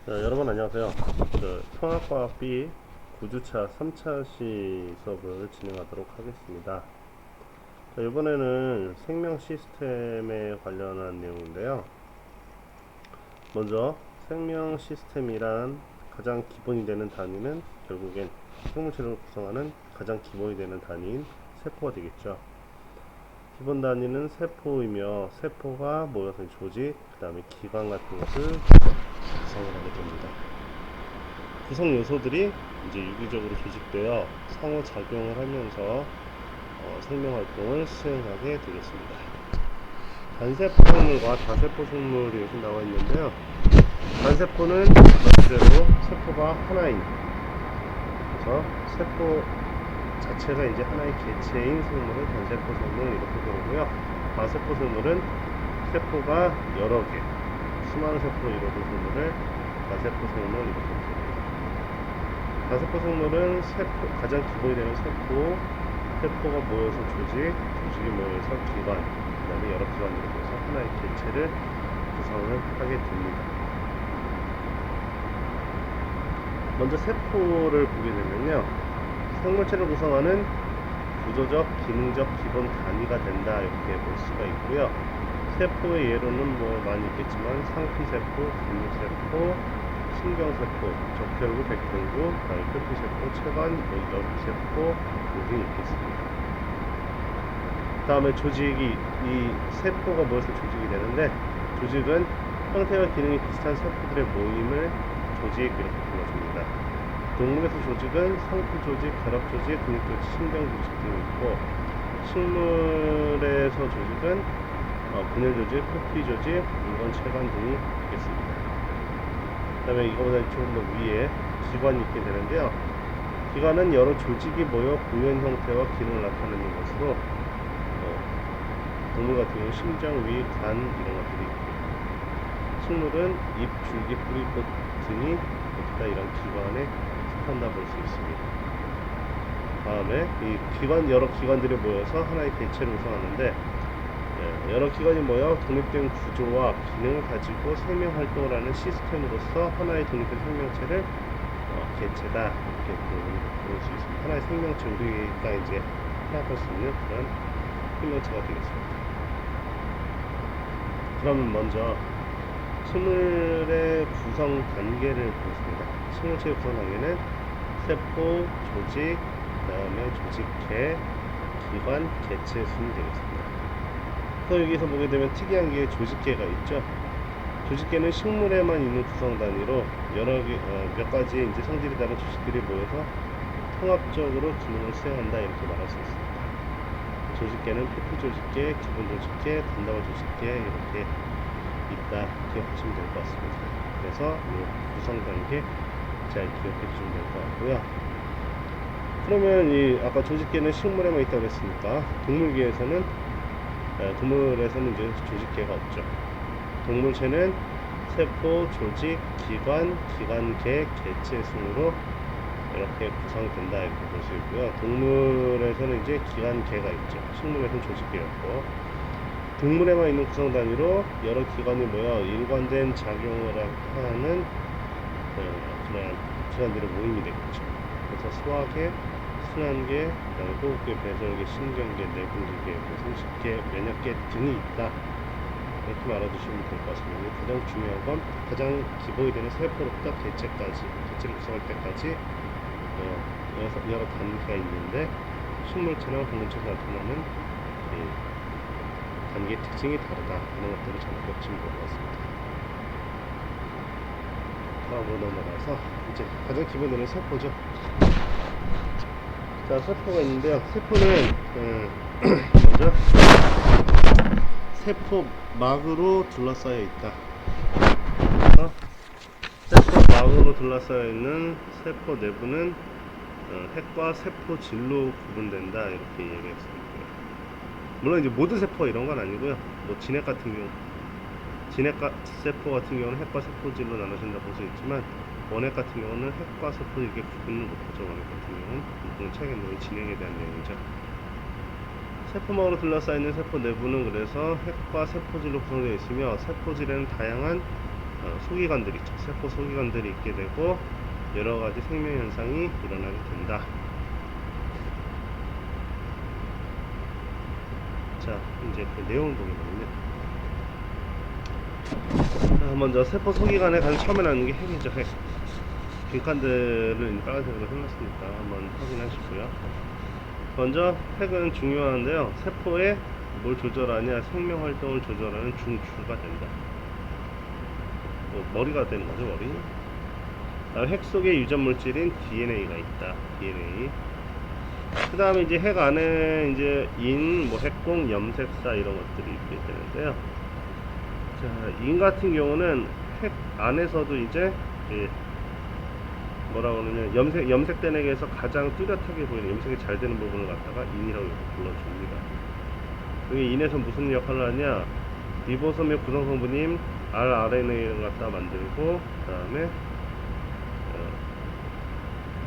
여러분 안녕하세요. 통합과학 B 9주차 3차 시 수업을 진행하도록 하겠습니다. 이번에는 생명 시스템에 관련한 내용인데요. 먼저 생명 시스템이란 가장 기본이 되는 단위는 결국엔 생물체를 구성하는 가장 기본이 되는 단위인 세포가 되겠죠. 기본 단위는 세포이며, 세포가 모여서 조직, 그 다음에 기관 같은 것을 구성을 하게 됩니다. 구성 요소들이 이제 유기적으로 조직되어 상호작용을 하면서 생명 활동을 수행하게 되겠습니다. 단세포 생물과 다세포 생물이 여기 나와 있는데요. 단세포는 말대로 세포가 하나인, 그래서 세포 자체가 이제 하나의 개체인 생물을 단세포 생물 이렇게 부르고요. 다세포 생물은 세포가 여러 개, 수많은 세포로 이루어진 생물을 다세포 생물 이렇게 부릅니다. 다세포 생물은 가장 기본이 되는 세포가 모여서 조직이 모여서 기관, 그 다음에 여러 기관으로 모여서 하나의 개체를 구성을 하게 됩니다. 먼저 세포를 보게 되면요, 생물체를 구성하는 구조적, 기능적 기본 단위가 된다 이렇게 볼 수가 있고요. 세포의 예로는 많이 있겠지만 상피세포, 근육세포, 신경세포, 적혈구, 백혈구, 표피세포, 체관, 여기세포 등이 있겠습니다. 그 다음에 조직이, 이 세포가 모여서 조직이 되는데, 조직은 형태와 기능이 비슷한 세포들의 모임을 조직 이렇게 불러줍니다. 동물에서 조직은 상피조직, 결합조직, 근육조직, 신경조직 등이 있고, 식물에서 조직은 분열조직, 표피조직, 인건, 체관 등이 있겠습니다. 그 다음에 이거보다 조금 더 위에 기관이 있게 되는데요. 기관은 여러 조직이 모여 공연 형태와 기능을 나타내는 것으로 동물 같은 경우 심장, 위, 간 이런 것들이 있고, 식물은 잎, 줄기, 뿌리, 꽃 등이 다 이런 기관에 속한다 볼 수 있습니다. 다음에 이 여러 기관들이 모여서 하나의 개체를 구성하는데, 여러 기관이 모여 독립된 구조와 기능을 가지고 생명 활동을 하는 시스템으로서 하나의 독립된 생명체를 개체다 이렇게 볼 수 있습니다. 하나의 생명체, 우리가 이제 생각할 수 있는 그런 생명체가 되겠습니다. 그러면 먼저 식물의 구성 단계를 보겠습니다. 식물체의 구성 단계는 세포, 조직, 그 다음에 조직계, 기관, 개체 순이 되겠습니다. 그래서 여기서 보게 되면 특이한 게 조직계가 있죠. 조직계는 식물에만 있는 구성 단위로 몇 가지 이제 성질이 다른 조직들이 모여서 통합적으로 기능을 수행한다 이렇게 말할 수 있습니다. 조직계는 표피 조직계, 기본 조직계, 단단화 조직계 이렇게 있다 기억하시면 될 것 같습니다. 그래서 이 구성 단계 잘 기억해 주시면 될 것 같고요. 그러면 아까 조직계는 식물에만 있다고 했으니까 동물에서는 이제 조직계가 없죠. 동물체는 세포, 조직, 기관, 기관계, 개체 순으로 이렇게 구성된다 이렇게 볼 수 있고요. 동물에서는 이제 기관계가 있죠. 식물에서는 조직계였고, 동물에만 있는 구성 단위로 여러 기관이 모여 일관된 작용을 하는 그런 기관들의 모임이 되겠죠. 그래서 소화계, 순환계, 호흡계, 배설계, 신경계, 내분기계, 생식계, 면역계 등이 있다 이렇게 알아두시면 될 것 같습니다. 가장 중요한 건 가장 기본이 되는 세포로부터 개체를 구성할 때까지 여러 단계가 있는데, 식물체랑 동물체에서 나타나는 단계의 특징이 다르다 이런 것들을 잘 기억하시면 될 것 같습니다. 다음으로 넘어가서 이제 가장 기본이 되는 세포죠. 자, 세포가 있는데요. 세포는 먼저 세포막으로 둘러싸여 있다. 세포막으로 둘러싸여 있는 세포 내부는 핵과 세포질로 구분된다 이렇게 얘기했습니다. 물론 이제 모든 세포가 이런 건 아니고요. 진핵 세포 같은 경우는 핵과 세포질로 나눠진다고 볼 수 있지만, 원핵 같은 경우는 핵과 세포 이렇게 구분을 못하죠. 원핵 같은 경우는 이건 책에 놓인 진핵에 대한 내용이죠. 세포막으로 둘러싸여 있는 세포 내부는 그래서 핵과 세포질로 구성되어 있으며, 세포질에는 다양한 소기관들이 있죠. 세포 소기관들이 있게 되고 여러 가지 생명 현상이 일어나게 된다. 자, 이제 그 내용을 보겠습니다. 먼저 세포 소기관에 가장 처음에 나오는 게 핵이죠. 핵. 빈칸들을 빨간색으로 해놨으니까 한번 확인하시고요. 먼저 핵은 중요한데요. 세포에 뭘 조절하냐, 생명 활동을 조절하는 중추가 된다. 머리가 되는 거죠, 머리. 핵 속에 유전 물질인 DNA가 있다. DNA. 그 다음에 이제 핵 안에 이제 인, 핵공, 염색사 이런 것들이 있게 되는데요. 자, 인 같은 경우는 핵 안에서도 이제 뭐라고 그러냐, 염색된 핵에서 가장 뚜렷하게 보이는 염색이 잘 되는 부분을 갖다가 인이라고 불러줍니다. 여기 인에서 무슨 역할을 하냐, 리보솜의 구성 성분인 rRNA를 갖다 만들고, 그 다음에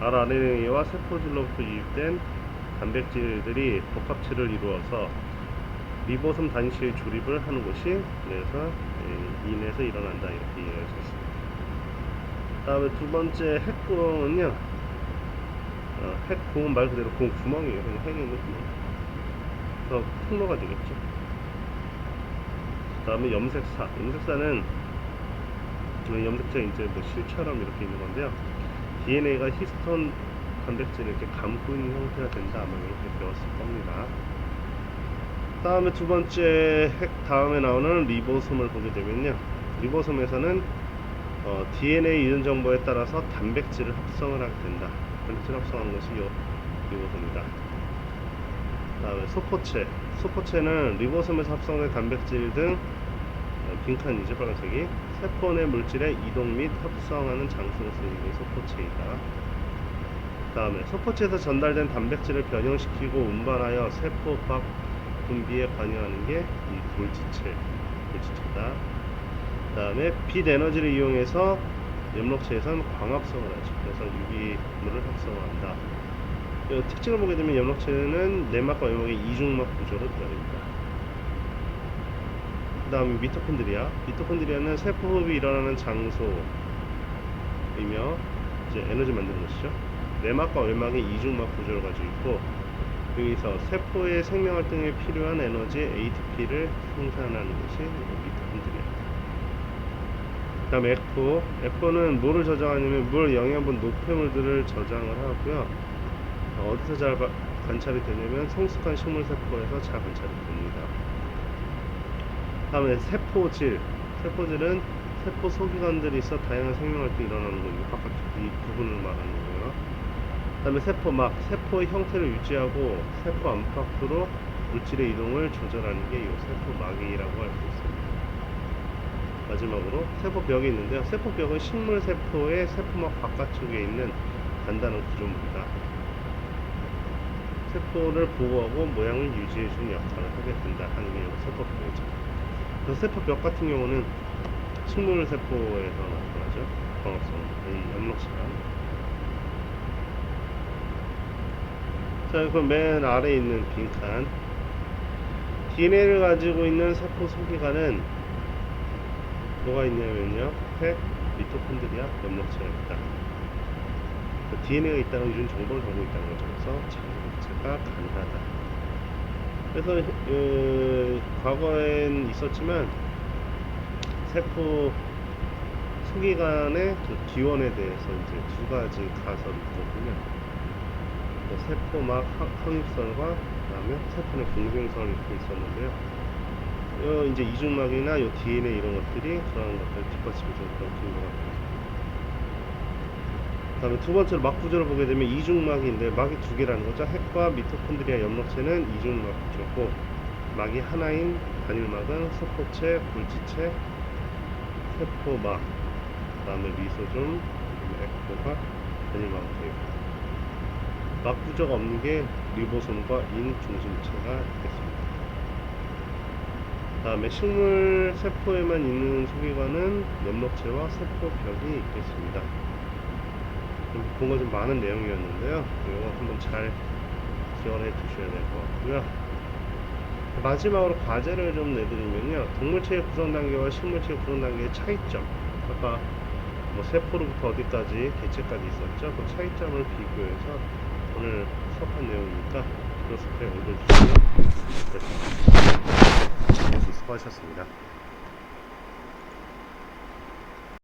rRNA와 세포질로부터 유입된 단백질들이 복합체를 이루어서 리보솜 단위실 조립을 하는 것이 그래서 인에서 일어난다, 이렇게 이해할 수 있습니다. 다음에 두 번째 핵구멍은요, 핵구멍은 말 그대로 구멍이에요. 그냥 핵에 있는 구멍. 그래서 통로가 되겠죠. 다음에 염색사. 염색사는 염색체 이제 실처럼 이렇게 있는 건데요. DNA가 히스톤 단백질을 이렇게 감고 있는 형태가 된다. 아마 이렇게 배웠을 겁니다. 다음에 두 번째 핵 다음에 나오는 리보솜을 보게 되면요. 리보솜에서는 DNA 유전 정보에 따라서 단백질을 합성을 하게 된다. 단백질을 합성하는 것이 리보솜이다. 다음에 소포체. 소포체는 리보솜에서 합성된 단백질 등 빈칸이죠, 빨간색이. 세포 내 물질의 이동 및 합성하는 장소로 쓰이는 게 소포체이다. 다음에 소포체에서 전달된 단백질을 변형시키고 운반하여 세포 밖 분비에 관여하는 게 이 골지체다. 다음에 빛 에너지를 이용해서 염록체에서는 광합성을 하죠. 그래서 유기물을 합성을 한다. 특징을 보게 되면 염록체는 내막과 외막의 이중막 구조로 되어 있다. 그 다음에 미토콘드리아. 미토콘드리아는 세포 호흡이 일어나는 장소이며 이제 에너지 만드는 것이죠. 내막과 외막의 이중막 구조를 가지고 있고, 여기서 세포의 생명 활동에 필요한 에너지 ATP를 생산하는 것이 미토콘드리아입니다. 그 다음에 F는 뭐를 저장하냐면 물 영양분 노폐물들을 저장을 하고요. 어디서 잘 관찰이 되냐면 성숙한 식물 세포에서 잘 관찰이 됩니다. 다음에 세포질. 세포질은 세포 소기관들이 있어 다양한 생명 활동이 일어나는 거고, 바깥 이 부분을 말하는 거고요. 다음에 세포막. 세포의 형태를 유지하고 세포 안팎으로 물질의 이동을 조절하는 게 이 세포막이라고 할 수 있습니다. 마지막으로 세포벽이 있는데요. 세포벽은 식물 세포의 세포막 바깥쪽에 있는 단단한 구조물이다. 세포를 보호하고 모양을 유지해주는 역할을 하게 된다 하는 게 세포벽이죠. 그래서 세포벽 같은 경우는 식물 세포에서 나타나죠. 광합성, 이 염록체가. 자, 그럼 맨 아래에 있는 빈칸. DNA를 가지고 있는 세포 소기관은 뭐가 있냐면요. 핵, 미토콘드리아, 염록체가 있다. DNA가 있다는 유전 정보를 갖고 있다는 거죠. 그래서 자기격제가 가능하다. 그래서 과거엔 있었지만 세포 소기관의 기원에 대해서 이제 두 가지 가설이 있거든요. 세포막 항입설과 그다음에 세포 내 공생설 이렇게 있었는데요. 이제 이중막이나 요 DNA 이런 것들이 그런 것들 뒷받침해서 그런 근거가 됩니다. 다음에 두 번째로 막 구조를 보게 되면 이중막인데 막이 두 개라는 거죠. 핵과 미토콘드리아 염록체는 이중막 구조고, 막이 하나인 단일막은 소포체, 골지체, 세포막, 그 다음에 리소좀, 에코가 단일막으로 되어 있고, 막 구조가 없는 게 리보솜과 인 중심체가 있겠습니다. 다음에 식물 세포에만 있는 소기관은 염록체와 세포벽이 있겠습니다. 본 거 좀 많은 내용이었는데요. 이거 한번 잘 기억을 해 두셔야 될 것 같고요. 마지막으로 과제를 좀 내드리면요. 동물체의 구성 단계와 식물체의 구성 단계의 차이점. 아까 뭐 세포로부터 어디까지 개체까지 있었죠. 그 차이점을 비교해서 오늘 수업한 내용이니까 교습에 올려주시면 될 것 같습니다. 수고하셨습니다.